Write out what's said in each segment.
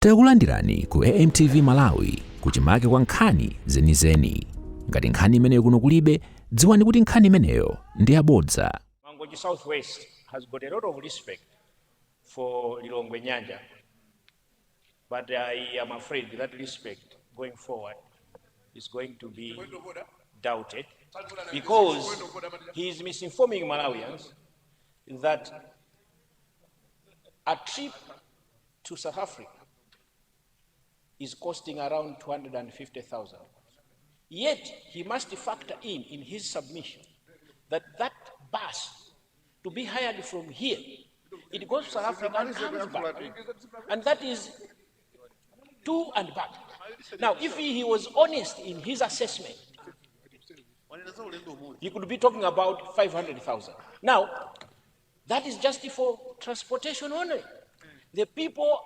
Takulandirani ku AMTV Malawi kuchimake kwa nkhani zenizeni. Ngati nkhani imeneyo kuno kulibe, dziwani kuti nkhani imeneyo ndi yabodza. Mangochi Southwest has got a lot of respect for Lilongwe Nyanja, but I am afraid that respect going forward is going to be doubted because he is misinforming Malawians that a trip to South Africa is costing around 250,000. Yet he must factor in his submission that bus to be hired from here, it goes to South Africa and comes back, and that is to and back. Now, if he was honest in his assessment, he could be talking about 500,000. Now, that is just for transportation only. The people,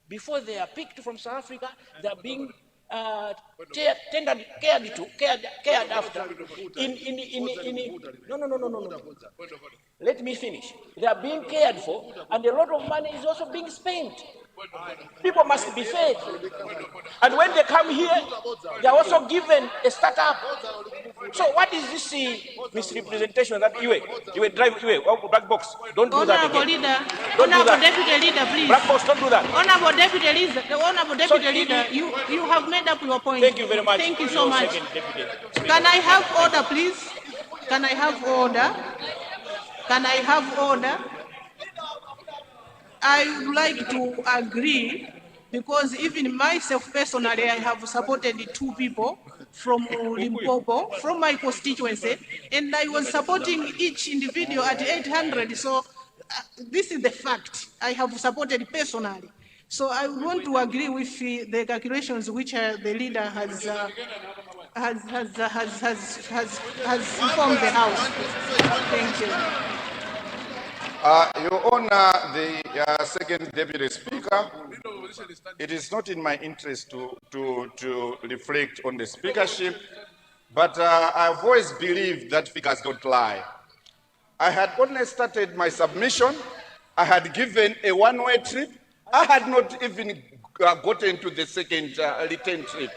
before they are picked from South Africa, they are being cared after. No. Let me finish. They are being cared for, and a lot of money is also being spent. People must be fed. And when they come here, they are also given a startup. So what is this misrepresentation that Iwe drive black box? Don't do that again. Honorable Deputy Leader, please. Black box, don't do that. Honorable Deputy Leader, you have made up your point. Thank you very much. Thank you so much. Can I have order, please? Can I have order? Can I have order? I would like to agree, because even myself personally, I have supported 2 people from Limpopo, from my constituency, and I was supporting each individual at 800. So this is the fact. I have supported personally. So I want to agree with the calculations which the leader has informed the House. Thank you. Your Honor, the Second Deputy Speaker, it is not in my interest to reflect on the speakership, but I've always believed that figures don't lie. I had only started my submission. I had given a one-way trip. I had not even gotten to the second return trip.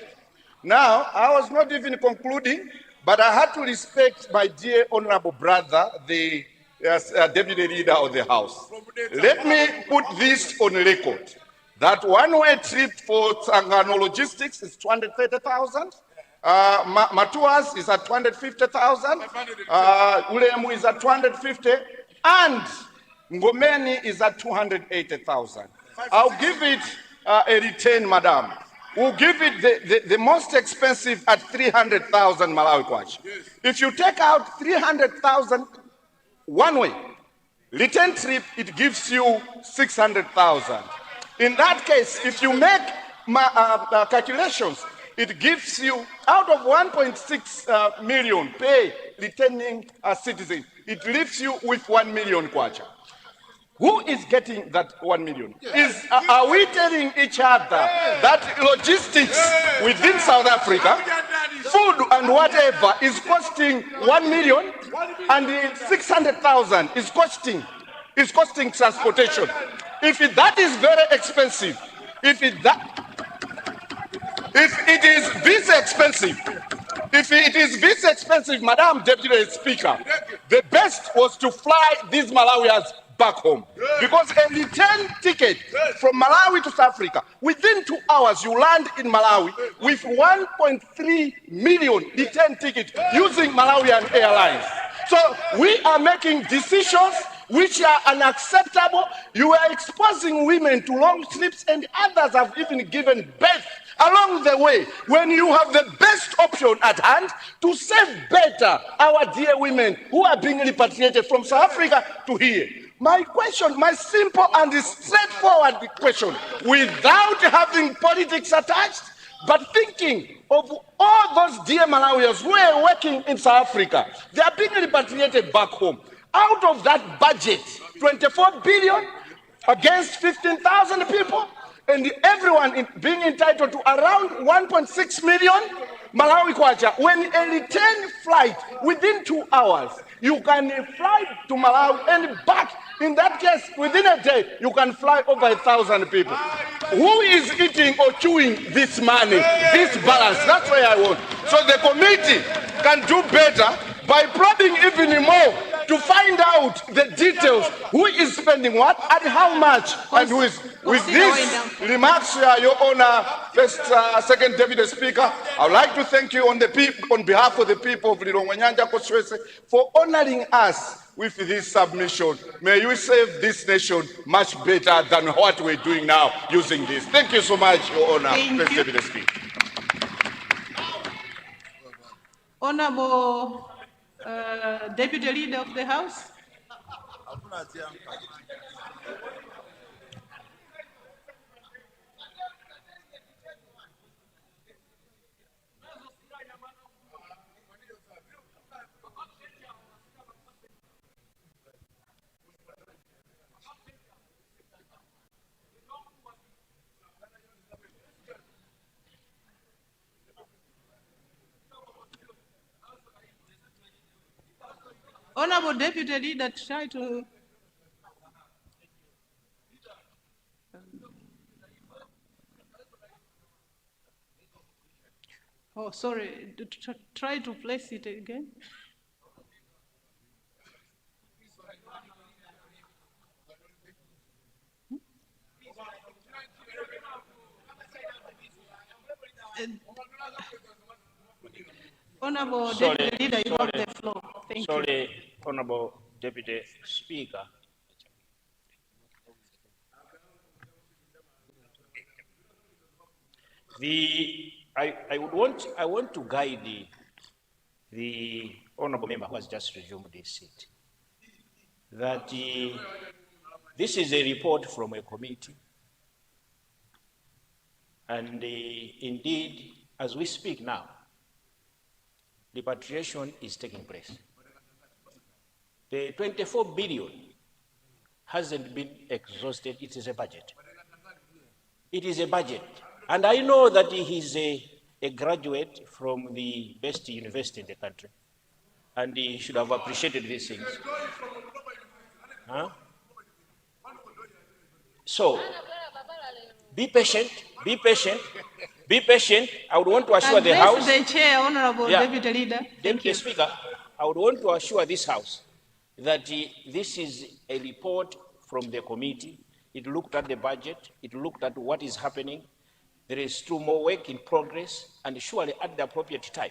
Now, I was not even concluding, but I had to respect my dear honorable brother, the Deputy Leader of the House. Let me put this on record. That one-way trip for Tsangano Logistics is 230,000. Matuas is at 250,000. Ulemu is at 250, and Ngomeni is at 280,000. I'll give it a return, madam. We'll give it the most expensive at 300,000 Malawi kwacha. If you take out 300,000 one way return trip, it gives you 600,000. In that case, if you make calculations, it gives you out of 1.6 million pay returning citizen, it leaves you with 1 million kwacha. Who is getting that 1 million? Are we telling each other that logistics within South Africa, food and whatever, is costing 1 million, and 600,000 is costing transportation? If that is very expensive, if it is this expensive, Madam Deputy Speaker, the best was to fly these Malawians back home. Because a return ticket from Malawi to South Africa, within 2 hours you land in Malawi with 1.3 million return ticket using Malawian Airlines. So we are making decisions which are unacceptable. You are exposing women to long trips, and others have even given birth along the way, when you have the best option at hand to save better our dear women who are being repatriated from South Africa to here. My question, my simple and straightforward question, without having politics attached, but thinking of all those dear Malawians who are working in South Africa, they are being repatriated back home. Out of that budget, 24 billion against 15,000 people, and everyone being entitled to around 1.6 million Malawi kwacha. When a return flight within 2 hours, you can fly to Malawi and back In that case, within a day, you can fly over 1,000 people. Who is eating or chewing this money, this balance? That's what I want. So the committee can do better by probing even more to find out the details, who is spending what and how much, and who is. With these remarks, Your Honor, Second Deputy Speaker, I would like to thank you on behalf of the people of Lilongwe Nyanja constituency for honoring us with this submission. May you save this nation much better than what we're doing now using this. Thank you so much, Your Honor, First Deputy Speaker. Honorable Deputy Leader of the House. Honorable Deputy Leader, try to. Oh, sorry. Try to place it again. Honorable Deputy Leader, you have the floor. Thank you. Sorry, Honorable Deputy Speaker. I want to guide the honorable member who has just resumed his seat that this is a report from a committee, and indeed, as we speak now, repatriation is taking place. The 24 billion hasn't been exhausted. It is a budget. It is a budget. And I know that he is a graduate from the best university in the country, and he should have appreciated these things. Huh? So, be patient, be patient, be patient. I would want to assure the House. The Chair, Honorable Deputy Leader. Deputy Speaker, I would want to assure this House that this is a report from the committee. It looked at the budget, it looked at what is happening. There is still more work in progress, and surely at the appropriate time.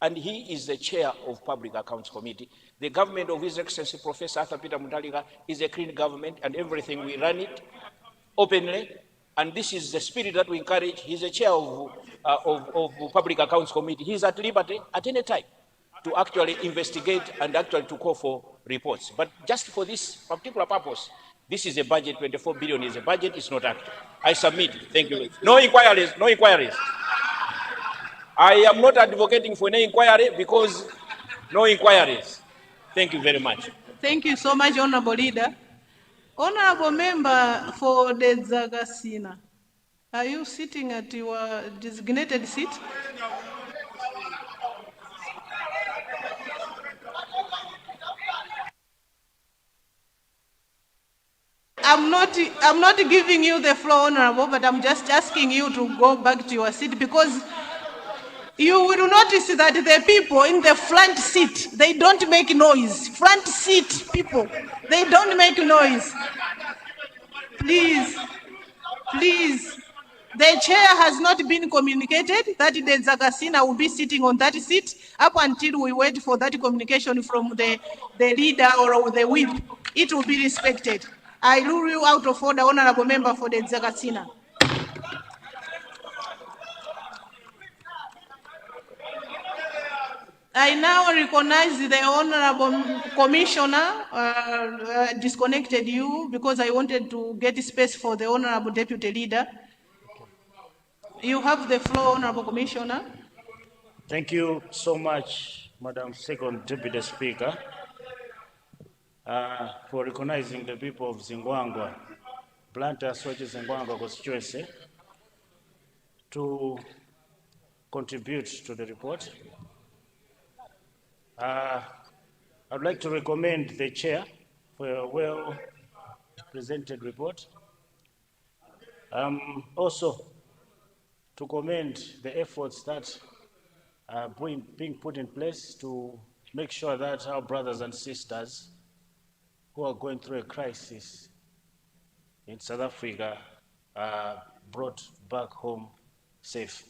And he is the chair of Public Accounts Committee. The government of His Excellency Professor Arthur Peter Mutharika is a clean government, and everything we run it openly. And this is the spirit that we encourage. He's the chair of Public Accounts Committee. He's at liberty at any time to actually investigate and actually to call for reports. But just for this particular purpose, this is a budget. 24 billion is a budget. It's not active. I submit. Thank you. No inquiries. No inquiries. I am not advocating for any inquiry because no inquiries. Thank you very much. Thank you so much, Honorable Leader. Honorable Member for the Zagasina, are you sitting at your designated seat? I'm not giving you the floor, Honorable, but I'm just asking you to go back to your seat, because you will notice that the people in the front seat, they don't make noise. Front seat people, they don't make noise. Please, please. The chair has not been communicated that the Zagasina will be sitting on that seat up until we wait for that communication from the leader or the whip. It will be respected. I rule you out of order, Honorable Member for the Zagasina. I now recognize the Honorable Commissioner, disconnected you because I wanted to get space for the Honorable Deputy Leader. You have the floor, Honorable Commissioner. Thank you so much, Madam Second Deputy Speaker, for recognizing the people of Zingwangwa, Blantyre Swatches Zingwangwa constituency, to contribute to the report. I'd like to recommend the chair for a well presented report. Also, to commend the efforts that are being put in place to make sure that our brothers and sisters who are going through a crisis in South Africa are brought back home safe.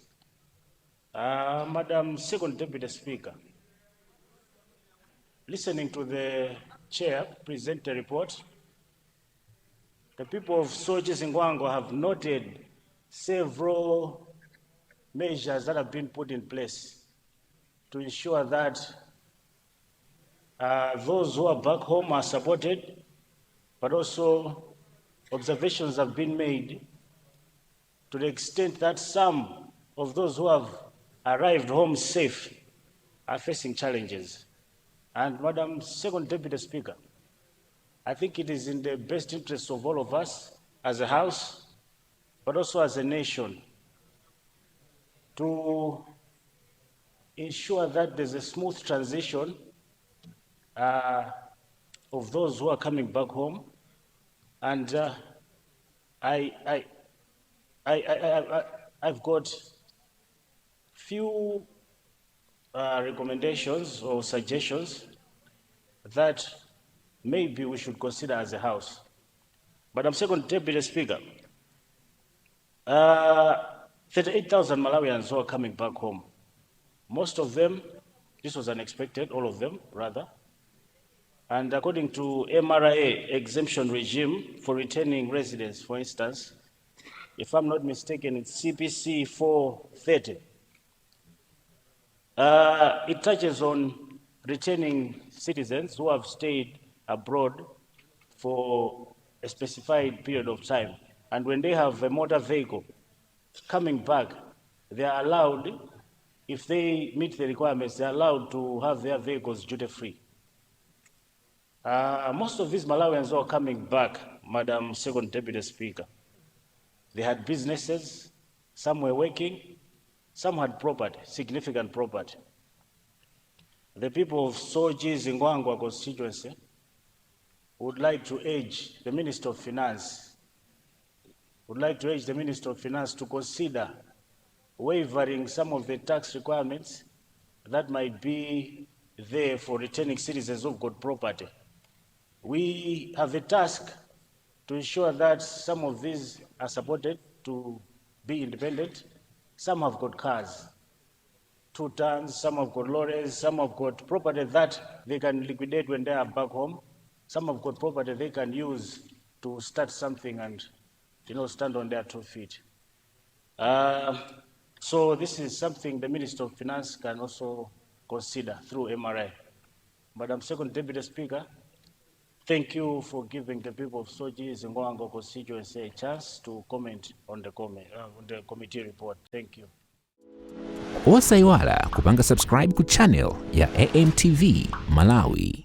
Madam Second Deputy Speaker, listening to the chair present the report, the people of Sochi Zingwango have noted several measures that have been put in place to ensure that those who are back home are supported, but also observations have been made to the extent that some of those who have arrived home safe are facing challenges. And Madam Second Deputy Speaker, I think it is in the best interest of all of us as a House, but also as a nation, to ensure that there's a smooth transition of those who are coming back home. And I've got few recommendations or suggestions that maybe we should consider as a House. But I'm Second Deputy Speaker, 38,000 Malawians who are coming back home. Most of them, this was unexpected, all of them, rather. And according to MRA exemption regime for returning residents, for instance, if I'm not mistaken, it's CPC 430. It touches on returning citizens who have stayed abroad for a specified period of time. And when they have a motor vehicle coming back, they are allowed, if they meet the requirements, they are allowed to have their vehicles duty-free. Most of these Malawians who are coming back, Madam Second Deputy Speaker, they had businesses, some were working, some had property, significant property. The people of Sochi Zingwango constituency would like to urge the Minister of Finance, to consider waiving some of the tax requirements that might be there for returning citizens who've got property. We have a task to ensure that some of these are supported to be independent. Some have got cars, 2 tons, some have got lorries, some have got property that they can liquidate when they are back home. Some have got property they can use to start something and, stand on their 2 feet. So this is something the Minister of Finance can also consider through MRI. Madam Second Deputy Speaker, thank you for giving the people of Sochi Zingwango constituency a chance to comment on the committee report. Thank you. Osaiwala kupanga subscribe ku channel ya AMTV Malawi.